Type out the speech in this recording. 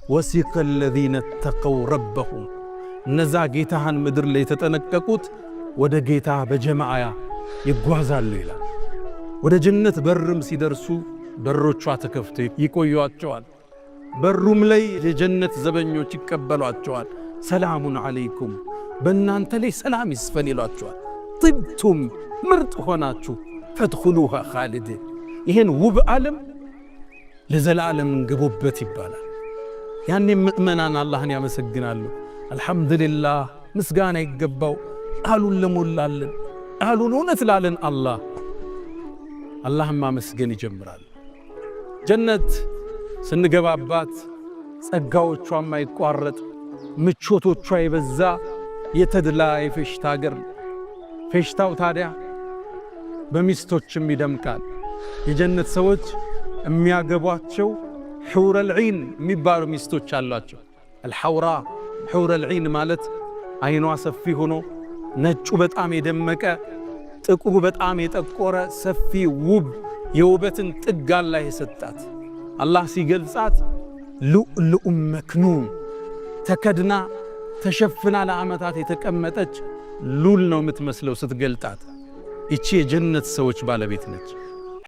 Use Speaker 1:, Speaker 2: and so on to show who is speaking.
Speaker 1: وسيق الذين اتقوا ربهم እነዛ ጌታህን ምድር ላይ ተጠነቀቁት ወደ ጌታ በጀማዓ ይጓዛሉ ይላል። ወደ ጀነት በርም ሲደርሱ በሮቿ ተከፍተው ይቆዩአቸዋል። በሩም ላይ የጀነት ዘበኞች ይቀበሏቸዋል። ሰላሙን አለይኩም በእናንተ ላይ ሰላም ይስፈን ይሏቸዋል። ጥብቱም ምርጥ ሆናችሁ ፈድኹሉሃ ኻሊዲን ይህን ውብ ዓለም ለዘላለም ግቡበት ይባላል። ያኔ ምእመናን አላህን ያመሰግናሉ። አልሐምዱሊላህ ምስጋና ይገባው ቃሉን ለሞላልን ቃሉን እውነት ላለን አላህን ማመስገን ይጀምራል። ጀነት ስንገባባት ጸጋዎቿ ማይቋረጥ ምቾቶቿ የበዛ የተድላ የፌሽታ ሀገር። ፌሽታው ታዲያ በሚስቶችም ይደምቃል። የጀነት ሰዎች የሚያገቧቸው ሑረል ዒን የሚባሉ ሚስቶች አሏቸው። አልሐውራ ሑረል ዒን ማለት አይኗ ሰፊ ሆኖ ነጩ በጣም የደመቀ ጥቁሩ በጣም የጠቆረ ሰፊ ውብ የውበትን ጥግ አላህ የሰጣት። አላህ ሲገልጻት ሉእሉእ መክኑን ተከድና ተሸፍና ለዓመታት የተቀመጠች ሉል ነው የምትመስለው ስትገልጣት። ይቺ የጀነት ሰዎች ባለቤት ነች።